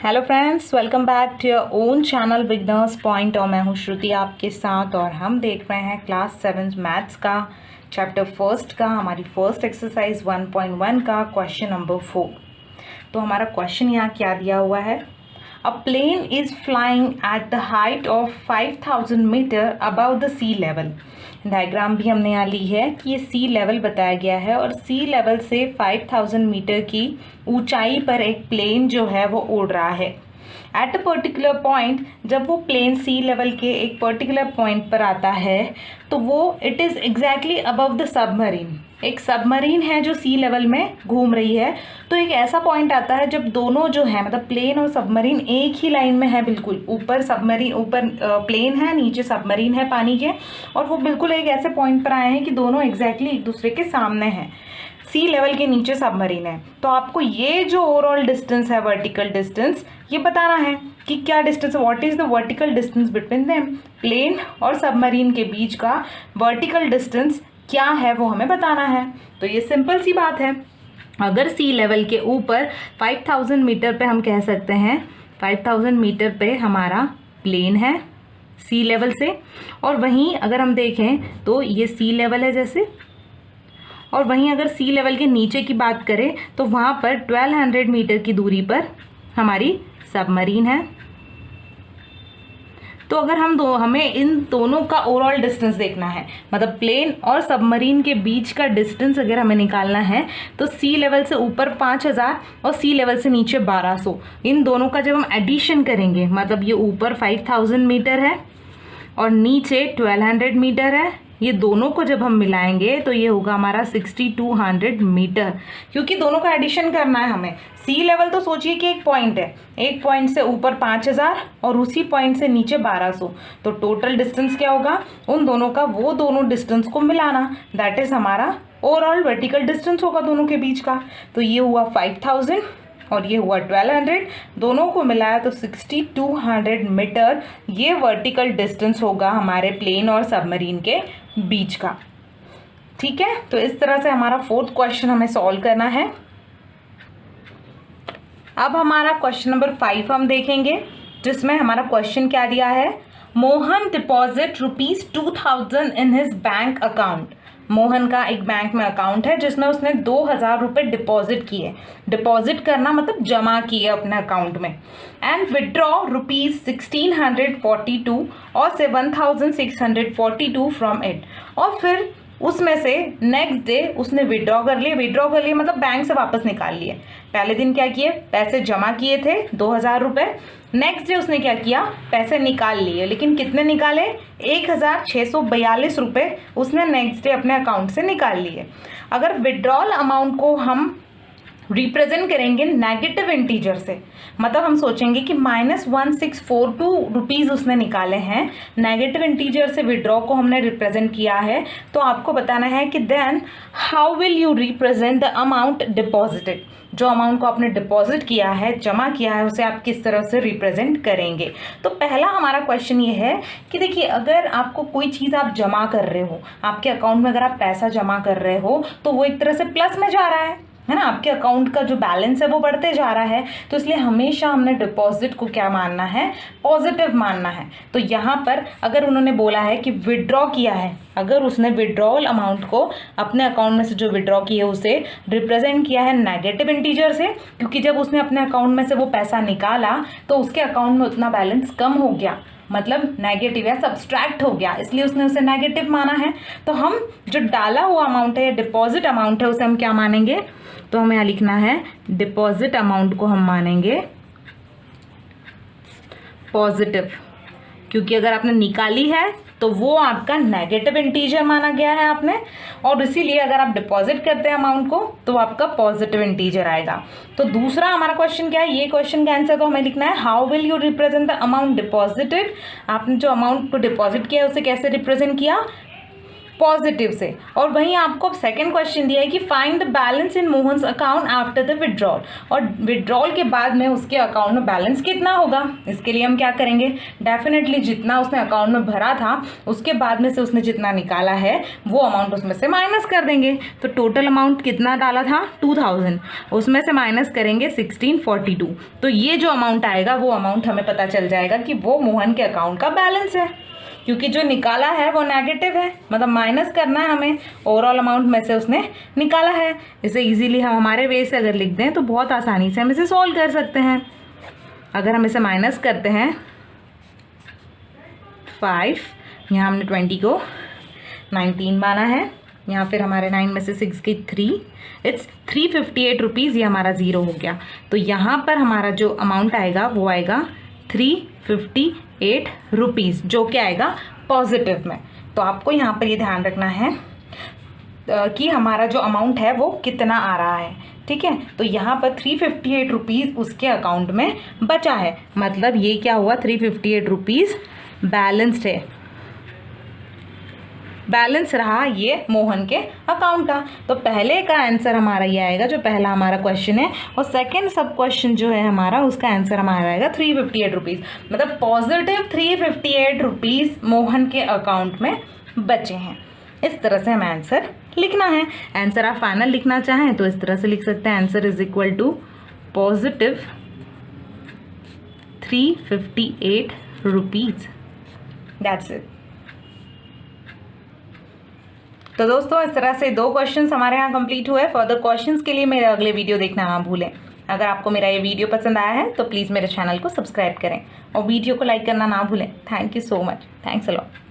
Hello friends, welcome back to your own channel beginners point. और मैं हूँ श्रुति आपके साथ और हम देख रहे हैं क्लास 7 मैथ्स का चैप्टर फर्स्ट का हमारी फर्स्ट एक्सरसाइज 1.1 का क्वेश्चन नंबर 4। तो हमारा क्वेश्चन यहाँ क्या दिया हुआ है। A plane is flying at the height of 5000 metre above the sea level. Diagram भी हमने यहाँ ली है कि ये सी लेवल बताया गया है और सी लेवल से 5000 मीटर की ऊंचाई पर एक प्लेन जो है वो उड़ रहा है। एट अ पर्टिकुलर पॉइंट, जब वो प्लेन सी लेवल के एक पर्टिकुलर पॉइंट पर आता है तो वो it is exactly above the submarine. एक सबमरीन है जो सी लेवल में घूम रही है। तो एक ऐसा पॉइंट आता है जब दोनों जो है मतलब प्लेन और सबमरीन एक ही लाइन में है, बिल्कुल ऊपर सबमरीन, ऊपर प्लेन है, नीचे सबमरीन है पानी के, और वो बिल्कुल एक ऐसे पॉइंट पर आए हैं कि दोनों एग्जैक्टली एक दूसरे के सामने हैं। सी लेवल के नीचे सबमरीन है। तो आपको ये जो ओवरऑल डिस्टेंस है, वर्टिकल डिस्टेंस, ये बताना है कि क्या distance, what is the vertical distance between them. Plane और सबमरीन के बीच का वर्टिकल डिस्टेंस क्या है वो हमें बताना है। तो ये सिंपल सी बात है। अगर सी लेवल के ऊपर 5000 मीटर पे हम कह सकते हैं 5000 मीटर पे हमारा प्लेन है सी लेवल से, और वहीं अगर हम देखें तो ये सी लेवल है जैसे, और वहीं अगर सी लेवल के नीचे की बात करें तो वहाँ पर 1200 मीटर की दूरी पर हमारी सबमरीन है। तो अगर हमें इन दोनों का ओवरऑल डिस्टेंस देखना है, मतलब प्लेन और सबमरीन के बीच का डिस्टेंस अगर हमें निकालना है तो सी लेवल से ऊपर 5000 और सी लेवल से नीचे 1200, इन दोनों का जब हम एडिशन करेंगे, मतलब ये ऊपर 5000 मीटर है और नीचे 1200 मीटर है, ये दोनों को जब हम मिलाएंगे तो ये होगा हमारा 6200 मीटर। क्योंकि दोनों का एडिशन करना है हमें। सी लेवल तो सोचिए कि एक पॉइंट है, एक पॉइंट से ऊपर 5000 और उसी पॉइंट से नीचे 1200, तो टोटल डिस्टेंस क्या होगा उन दोनों का, वो दोनों डिस्टेंस को मिलाना, दैट इज हमारा ओवरऑल वर्टिकल डिस्टेंस होगा दोनों के बीच का। तो ये हुआ 5000 और ये हुआ 1200, दोनों को मिलाया तो 6200 मीटर ये वर्टिकल डिस्टेंस होगा हमारे प्लेन और सबमरीन के बीच का। ठीक है, तो इस तरह से हमारा फोर्थ क्वेश्चन हमें सॉल्व करना है। अब हमारा क्वेश्चन नंबर 5 हम देखेंगे, जिसमें हमारा क्वेश्चन क्या दिया है। Mohan deposit ₹2000 in his bank account. Mohan का एक बैंक में अकाउंट है जिसमें उसने 2000 रुपये डिपॉजिट किए। डिपॉजिट करना मतलब जमा किए अपने अकाउंट में। एंड विड्रॉ ₹1642 और 7642 फ्रॉम इट। और फिर उसमें से नेक्स्ट डे उसने विड्रॉ कर लिए मतलब बैंक से वापस निकाल लिए। पहले दिन क्या किए, पैसे जमा किए थे 2000 रुपये, नेक्स्ट डे उसने क्या किया, पैसे निकाल लिए। लेकिन कितने निकाले, 1642 रुपये उसने नेक्स्ट डे अपने अकाउंट से निकाल लिए। अगर विड्रॉल अमाउंट को हम रिप्रेजेंट करेंगे नेगेटिव इंटीजर से, मतलब हम सोचेंगे कि -1642 रुपीज़ उसने निकाले हैं, नेगेटिव इंटीजर से विड्रॉ को हमने रिप्रेजेंट किया है, तो आपको बताना है कि then how will you represent the amount deposited. जो अमाउंट को आपने डिपॉजिट किया है, जमा किया है, उसे आप किस तरह से रिप्रेजेंट करेंगे। तो पहला हमारा क्वेश्चन ये है कि देखिए, अगर आपको कोई चीज़ आप जमा कर रहे हो, आपके अकाउंट में अगर आप पैसा जमा कर रहे हो तो वो एक तरह से प्लस में जा रहा है ना, आपके अकाउंट का जो बैलेंस है वो बढ़ते जा रहा है। तो इसलिए हमेशा हमने डिपॉजिट को क्या मानना है, पॉजिटिव मानना है। तो यहाँ पर अगर उन्होंने बोला है कि विड्रॉ किया है, अगर उसने विड्रॉल अमाउंट को अपने अकाउंट में से जो विड्रॉ किया उसे रिप्रेजेंट किया है नेगेटिव इंटीजर से, क्योंकि जब उसने अपने अकाउंट में से वो पैसा निकाला तो उसके अकाउंट में उतना बैलेंस कम हो गया, मतलब नेगेटिव या सब्सट्रैक्ट हो गया, इसलिए उसने उसे नेगेटिव माना है। तो हम जो डाला हुआ अमाउंट है या डिपॉजिट अमाउंट है उसे हम क्या मानेंगे, तो हमें यहाँ लिखना है डिपॉजिट अमाउंट को हम मानेंगे पॉजिटिव, क्योंकि अगर आपने निकाली है तो वो आपका नेगेटिव इंटीजर माना गया है आपने, और इसीलिए अगर आप डिपॉजिट करते हैं अमाउंट को तो आपका पॉजिटिव इंटीजर आएगा। तो दूसरा हमारा क्वेश्चन क्या है, ये क्वेश्चन का आंसर तो हमें लिखना है how will you represent the amount deposited. आपने जो अमाउंट को डिपॉजिट किया है उसे कैसे रिप्रेजेंट किया, पॉजिटिव से। और वहीं आपको अब सेकेंड क्वेश्चन दिया है कि find the balance in Mohan's account after the withdrawal, और विड्रॉल के बाद में उसके अकाउंट में बैलेंस कितना होगा। इसके लिए हम क्या करेंगे, डेफिनेटली जितना उसने अकाउंट में भरा था उसके बाद में से उसने जितना निकाला है वो अमाउंट उसमें से माइनस कर देंगे। तो टोटल अमाउंट कितना डाला था 2000, उसमें से माइनस करेंगे 1642, तो ये जो अमाउंट आएगा वो अमाउंट हमें पता चल जाएगा कि वो मोहन के अकाउंट का बैलेंस है, क्योंकि जो निकाला है वो नेगेटिव है, मतलब माइनस करना है हमें ओवरऑल अमाउंट में से उसने निकाला है। इसे इजीली हम हमारे वे से अगर लिख दें तो बहुत आसानी से हम इसे सॉल्व कर सकते हैं। अगर हम इसे माइनस करते हैं 5, यहाँ हमने 20 को 19 माना है, यहाँ फिर हमारे 9 में से 6 की 3, इट्स 358 रुपीज़, ये हमारा ज़ीरो हो गया। तो यहाँ पर हमारा जो अमाउंट आएगा वो आएगा 358 रुपीज़, जो कि आएगा पॉजिटिव में। तो आपको यहाँ पर ये ध्यान रखना है कि हमारा जो अमाउंट है वो कितना आ रहा है, ठीक है। तो यहाँ पर 358 रुपीज़ उसके अकाउंट में बचा है, मतलब ये क्या हुआ, 358 रुपीज़ बैलेंस्ड है, बैलेंस रहा ये मोहन के अकाउंट का। तो पहले का आंसर हमारा ये आएगा, जो पहला हमारा क्वेश्चन है, और सेकंड सब क्वेश्चन जो है हमारा उसका आंसर हमारा आएगा 358 रुपीज़, मतलब पॉजिटिव 358 रुपीज़ मोहन के अकाउंट में बचे हैं। इस तरह से हमें आंसर लिखना है। आंसर आप फाइनल लिखना चाहें तो इस तरह से लिख सकते हैं, answer is equal to positive 358 rupees, that's it. तो दोस्तों इस तरह से 2 क्वेश्चंस हमारे यहाँ कंप्लीट हुए। फर्दर क्वेश्चंस के लिए मेरे अगले वीडियो देखना ना भूलें। अगर आपको मेरा ये वीडियो पसंद आया है तो प्लीज़ मेरे चैनल को सब्सक्राइब करें और वीडियो को लाइक करना ना भूलें। Thank you so much, thanks a lot.